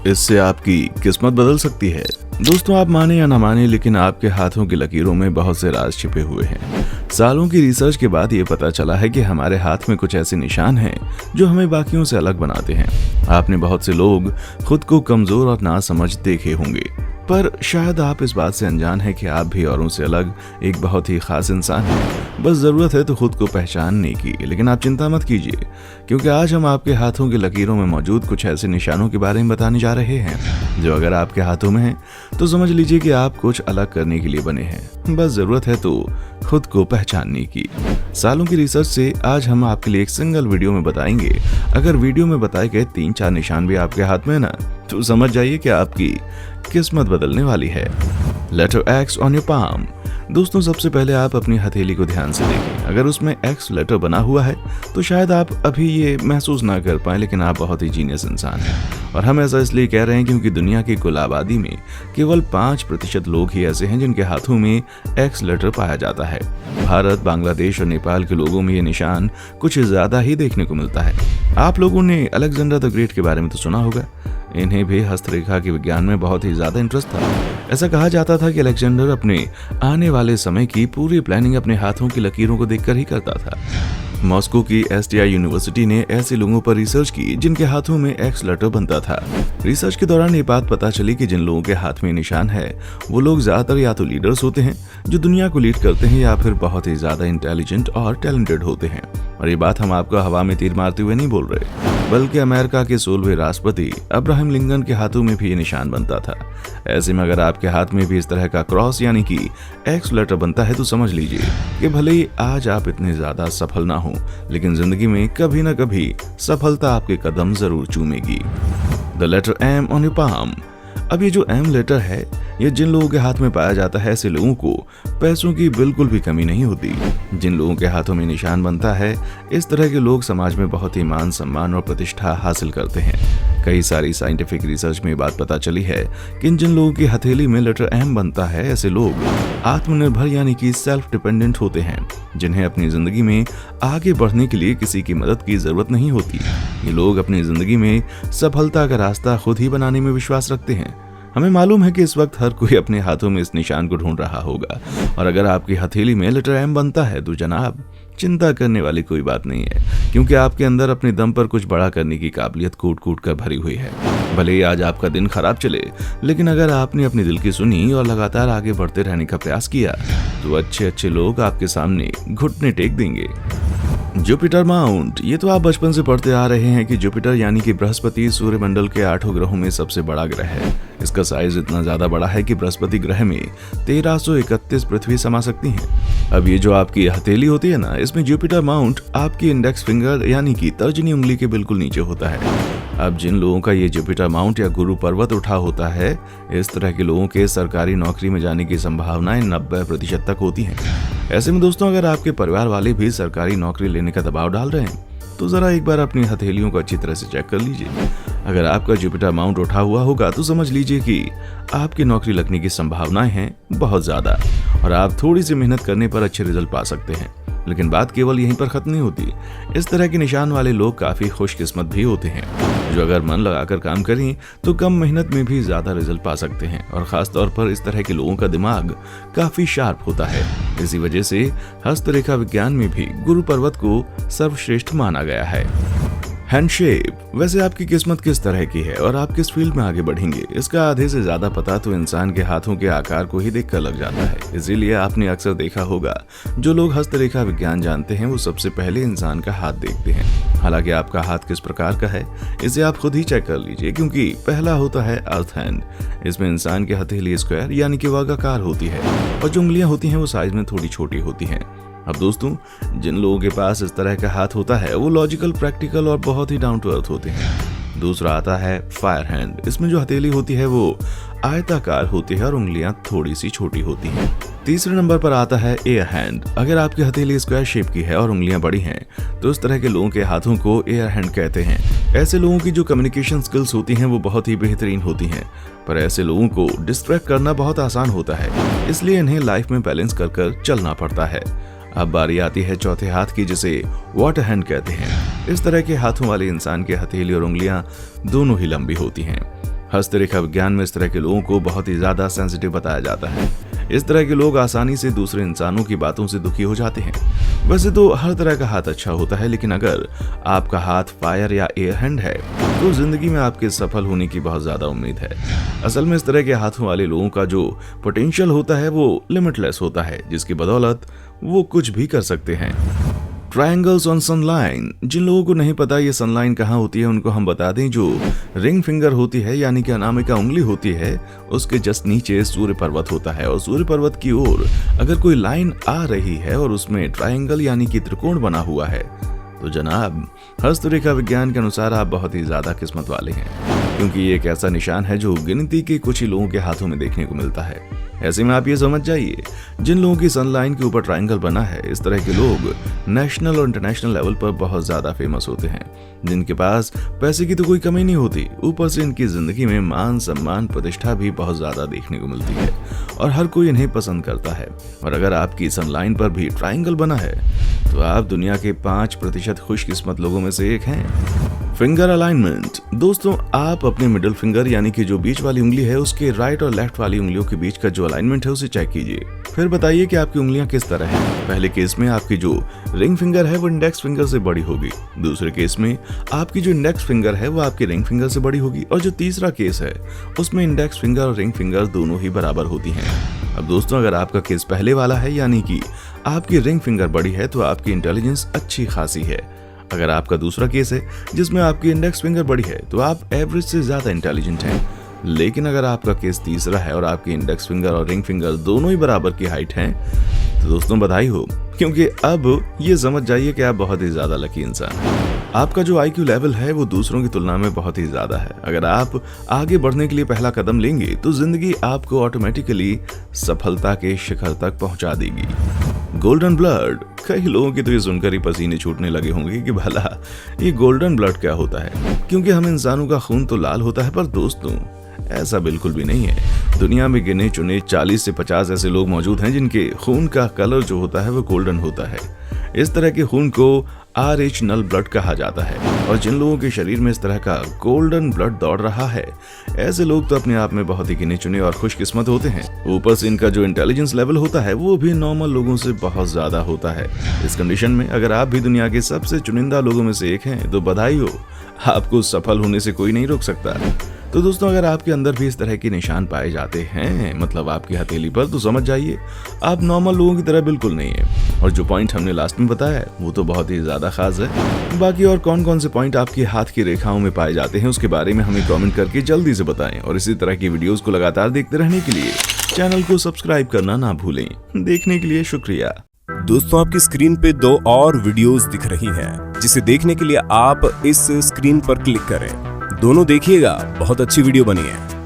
इससे आपकी किस्मत बदल सकती है। दोस्तों, आप माने या ना माने, लेकिन आपके हाथों की लकीरों में बहुत से राज छिपे हुए हैं। सालों की रिसर्च के बाद ये पता चला है कि हमारे हाथ में कुछ ऐसे निशान हैं जो हमें बाकियों से अलग बनाते हैं। आपने बहुत से लोग खुद को कमजोर और नासमझ देखे होंगे, पर शायद आप इस बात से अनजान हैं कि आप भी औरों से अलग एक बहुत ही खास इंसान हैं। बस जरूरत है तो खुद को पहचानने की। लेकिन आप चिंता मत कीजिए, क्योंकि आज हम आपके हाथों की लकीरों में मौजूद कुछ ऐसे निशानों के बारे में बताने जा रहे हैं जो अगर आपके हाथों में हैं तो समझ लीजिए कि आप कुछ अलग करने के लिए बने हैं। बस जरूरत है तो खुद को पहचानने की। सालों की रिसर्च से आज हम आपके लिए एक सिंगल वीडियो में बताएंगे। अगर वीडियो में बताए गए 3-4 निशान भी आपके हाथ में है ना, तो समझ जाइए कि आपकी किस्मत बदलने वाली है। Letter X on your palm. दोस्तों, सबसे पहले आप अपनी हथेली को ध्यान से देखें। अगर उसमें एक्स लेटर बना हुआ है तो शायद आप अभी ये महसूस ना कर पाए, लेकिन आप बहुत ही जीनियस इंसान हैं। और हम ऐसा इसलिए कह रहे हैं क्योंकि दुनिया की कुल आबादी में केवल 5% लोग ही ऐसे हैं जिनके हाथों में एक्स लेटर पाया जाता है। भारत, बांग्लादेश और नेपाल के लोगों में ये निशान कुछ ज्यादा ही देखने को मिलता है। आप लोगों ने अलेक्जेंडर द ग्रेट के बारे में तो सुना होगा। इन्हें भी हस्तरेखा के विज्ञान में बहुत ही ज्यादा इंटरेस्ट था। ऐसा कहा जाता था कि अलेक्जेंडर अपने आने वाले समय की पूरी प्लानिंग अपने हाथों की लकीरों को देखकर ही करता था। मॉस्को की STI यूनिवर्सिटी ने ऐसे लोगों पर रिसर्च की जिनके हाथों में एक्स लेटर बनता था। रिसर्च के दौरान ये बात पता चली कि जिन लोगों के हाथ में निशान है वो लोग ज्यादातर या तो लीडर्स होते हैं जो दुनिया को लीड करते हैं, या फिर बहुत ही ज्यादा इंटेलिजेंट और टैलेंटेड होते हैं। और ये बात हम आपको हवा में तीर मारते हुए नहीं बोल रहे, बल्कि अमेरिका के 16वें राष्ट्रपति अब्राहम लिंकन के हाथों में भी ये निशान बनता था। ऐसे में अगर आपके हाथ में भी इस तरह का क्रॉस यानी कि एक्स लेटर बनता है तो समझ लीजिए कि भले ही आज आप इतने ज्यादा सफल ना हो, लेकिन जिंदगी में कभी ना कभी सफलता आपके कदम जरूर चूमेगी। The letter M on your palm. अब ये जो एम लेटर है, ये जिन लोगों के हाथ में पाया जाता है ऐसे लोगों को पैसों की बिल्कुल भी कमी नहीं होती। जिन लोगों के हाथों में निशान बनता है, इस तरह के लोग समाज में बहुत ही मान सम्मान और प्रतिष्ठा हासिल करते हैं। कई सारी साइंटिफिक रिसर्च में बात पता चली है कि जिन लोगों की हथेली में लेटर एम बनता है, ऐसे लोग आत्मनिर्भर यानी कि सेल्फ डिपेंडेंट होते हैं, जिन्हें अपनी जिंदगी में आगे बढ़ने के लिए किसी की मदद की जरूरत नहीं होती। ये लोग अपनी जिंदगी में सफलता का रास्ता खुद ही बनाने में विश्वास रखते हैं। हमें मालूम है कि इस वक्त हर कोई अपने हाथों में इस निशान को ढूंढ रहा होगा, और अगर आपकी हथेली में लेटर एम बनता है तो जनाब चिंता करने वाली कोई बात नहीं है, क्योंकि आपके अंदर अपने दम पर कुछ बड़ा करने की काबिलियत कूट कूट कर भरी हुई है। भले ही आज आपका दिन खराब चले, लेकिन अगर आपने अपनी दिल की सुनी और लगातार आगे बढ़ते रहने का प्रयास किया तो अच्छे लोग आपके सामने घुटने टेक देंगे। Jupiter mount. ये तो आप बचपन से पढ़ते आ रहे हैं कि जुपिटर यानी कि बृहस्पति सूर्यमंडल के 8 ग्रहों में सबसे बड़ा ग्रह है। इसका साइज इतना ज्यादा बड़ा है कि बृहस्पति ग्रह में 1331 पृथ्वी समा सकती हैं। अब ये जो आपकी हथेली होती है ना, इसमें जुपिटर माउंट आपकी इंडेक्स फिंगर यानी कि तर्जनी उंगली के बिल्कुल नीचे होता है। अब जिन लोगों का ये जुपिटर माउंट या गुरु पर्वत उठा होता है, इस तरह के लोगों के सरकारी नौकरी में जाने की संभावनाएं 90% तक होती हैं। ऐसे में दोस्तों, अगर आपके परिवार वाले भी सरकारी नौकरी लेने का दबाव डाल रहे हैं तो जरा एक बार अपनी हथेलियों को अच्छी तरह से चेक कर लीजिए। अगर आपका जुपिटर माउंट उठा हुआ होगा तो समझ लीजिए कि आपकी नौकरी लगने की संभावनाएं हैं बहुत ज्यादा, और आप थोड़ी सी मेहनत करने पर अच्छे रिजल्ट पा सकते हैं। लेकिन बात केवल यहीं पर खत्म नहीं होती। इस तरह के निशान वाले लोग काफी खुशकिस्मत भी होते हैं, जो अगर मन लगाकर काम करें तो कम मेहनत में भी ज्यादा रिजल्ट पा सकते हैं। और खास तौर पर इस तरह के लोगों का दिमाग काफी शार्प होता है। इसी वजह से हस्तरेखा विज्ञान में भी गुरु पर्वत को सर्वश्रेष्ठ माना गया है। हैंडशेप। वैसे आपकी किस्मत किस तरह की है और आप किस फील्ड में आगे बढ़ेंगे, इसका आधे से ज्यादा पता तो इंसान के हाथों के आकार को ही देखकर लग जाता है। इसीलिए आपने अक्सर देखा होगा जो लोग हस्तरेखा विज्ञान जानते हैं वो सबसे पहले इंसान का हाथ देखते हैं। हालांकि आपका हाथ किस प्रकार का है इसे आप खुद ही चेक कर लीजिए, क्योंकि पहला होता है अर्थ हैंड। इसमें इंसान की हथेली स्क्वायर यानी कि वर्गाकार होती है और जो उंगलियां होती हैं वो साइज में थोड़ी छोटी होती हैं। अब दोस्तों, जिन लोगों के पास इस तरह का हाथ होता है वो लॉजिकल, प्रैक्टिकल और बहुत ही डाउन टू अर्थ होते हैं। दूसरा आता है फायर हैंड। इसमें जो हथेली होती है वो आयताकार होती है और उंगलियां थोड़ी सी छोटी होती हैं। तीसरे नंबर पर आता है एयर हैंड। अगर आपकी हथेली स्क्वायर शेप की है और उंगलियां बड़ी हैं तो इस तरह के लोगों के हाथों को एयर हैंड कहते हैं। ऐसे लोगों की जो कम्युनिकेशन स्किल्स होती हैं वो बहुत ही बेहतरीन होती हैं, पर ऐसे लोगों को डिस्ट्रैक्ट करना बहुत आसान होता है, इसलिए इन्हें लाइफ में बैलेंस कर चलना पड़ता है। अब बारी आती है चौथे हाथ की, जिसे वाटर हैंड कहते हैं। इस तरह के हाथों वाले इंसान की हथेली और उंगलियां दोनों ही लंबी होती हैं। हस्तरेखा विज्ञान में इस तरह के लोगों को बहुत ही ज्यादा सेंसिटिव बताया जाता है। इस तरह के लोग आसानी से दूसरे इंसानों की बातों से दुखी हो जाते हैं। वैसे तो हर तरह का हाथ अच्छा होता है, लेकिन अगर आपका हाथ फायर या एयर हैंड है तो जिंदगी में आपके सफल होने की बहुत ज्यादा उम्मीद है। असल में इस तरह के हाथों वाले लोगों का जो पोटेंशियल होता है वो लिमिटलेस होता है, जिसकी बदौलत वो कुछ भी कर सकते हैं। Triangles on सनलाइन। जिन लोगों को नहीं पता ये सनलाइन कहाँ होती है, उनको हम बता दें, जो रिंग फिंगर होती है यानी कि अनामिका उंगली होती है, उसके जस्ट नीचे सूर्य पर्वत होता है। और सूर्य पर्वत की ओर अगर कोई लाइन आ रही है और उसमें ट्रायंगल यानी कि त्रिकोण बना हुआ है, तो जनाब हस्तरेखा विज्ञान के अनुसार आप बहुत ही ज्यादा किस्मत वाले हैं, क्योंकि ये एक ऐसा निशान है जो गिनती के कुछ ही लोगों के हाथों में देखने को मिलता है। ऐसे में आप ये समझ जाइए, जिन लोगों की सनलाइन के ऊपर ट्रायंगल बना है, इस तरह के लोग नेशनल और इंटरनेशनल लेवल पर बहुत ज्यादा फेमस होते हैं, जिनके पास पैसे की तो कोई कमी नहीं होती, ऊपर से इनकी जिंदगी में मान सम्मान प्रतिष्ठा भी बहुत ज्यादा देखने को मिलती है और हर कोई इन्हें पसंद करता है। और अगर आपकी सनलाइन पर भी ट्रायंगल बना है तो आप दुनिया के 5% खुशकिस्मत लोगों में से एक हैं। Finger alignment. दोस्तों, आप अपने मिडिल फिंगर यानी कि जो बीच वाली उंगली है उसके राइट और लेफ्ट वाली उंगलियों के बीच का जो अलाइनमेंट है उसे चेक कीजिए। फिर बताइए कि आपकी उंगलियां किस तरह हैं। पहले केस में आपकी जो रिंग फिंगर है वो इंडेक्स फिंगर से बड़ी होगी। दूसरे केस में आपकी जो इंडेक्स फिंगर है वो आपकी रिंग फिंगर से बड़ी होगी। और जो तीसरा केस है उसमें इंडेक्स फिंगर और रिंग फिंगर दोनों ही बराबर होती हैं। अब दोस्तों, अगर आपका केस पहले वाला है यानी कि आपकी रिंग फिंगर बड़ी है तो आपकी इंटेलिजेंस अच्छी खासी है। अगर आपका दूसरा केस है जिसमें आपकी इंडेक्स फिंगर बड़ी है तो आप एवरेज से ज्यादा इंटेलिजेंट हैं। लेकिन अगर आपका केस तीसरा है और आपकी इंडेक्स फिंगर और रिंग फिंगर दोनों ही बराबर की हाइट हैं, तो दोस्तों बधाई हो, क्योंकि अब ये समझ जाइए कि आप बहुत ही ज्यादा लकी इंसान हैं। आपका जो IQ लेवल है वो दूसरों की तुलना में बहुत ही ज्यादा है। अगर आप आगे बढ़ने के लिए पहला कदम लेंगे तो जिंदगी आपको ऑटोमेटिकली सफलता के शिखर तक पहुंचा देगी। Golden blood. कई लोगों की तो ये सुनकर ही पसीने छूटने लगे होंगे कि भला ये गोल्डन ब्लड क्या होता है, क्योंकि हम इंसानों का खून तो लाल होता है, पर दोस्तों ऐसा बिल्कुल भी नहीं है। दुनिया में गिने चुने 40 से 50 ऐसे लोग मौजूद हैं जिनके खून का कलर जो होता है वो गोल्डन होता है। इस तरह के खून को RH नल ब्लड कहा जाता है। और जिन लोगों के शरीर में इस तरह का गोल्डन ब्लड दौड़ रहा है, ऐसे लोग तो अपने आप में बहुत ही गिने चुने और खुशकिस्मत होते हैं। ऊपर से इनका जो इंटेलिजेंस लेवल होता है वो भी नॉर्मल लोगों से बहुत ज्यादा होता है। इस कंडीशन में अगर आप भी दुनिया के सबसे चुनिंदा लोगों में से एक हैं तो बधाई हो, आपको सफल होने से कोई नहीं रोक सकता। तो दोस्तों, अगर आपके अंदर भी इस तरह के निशान पाए जाते हैं, मतलब आपकी हथेली पर, तो समझ जाइए आप नॉर्मल लोगों की तरह बिल्कुल नहीं है। और जो पॉइंट हमने लास्ट में बताया है वो तो बहुत ही ज्यादा खास है। बाकी और कौन कौन से पॉइंट आपके हाथ की रेखाओं में पाए जाते हैं उसके बारे में हमें कमेंट करके जल्दी से बताएं। और इसी तरह की वीडियोस को लगातार देखते रहने के लिए चैनल को सब्सक्राइब करना ना भूलें। देखने के लिए शुक्रिया। दोस्तों, आपकी स्क्रीन पे 2 और वीडियोस दिख रही हैं, जिसे देखने के लिए आप इस स्क्रीन पर क्लिक करें। दोनों देखिएगा, बहुत अच्छी वीडियो बनी है।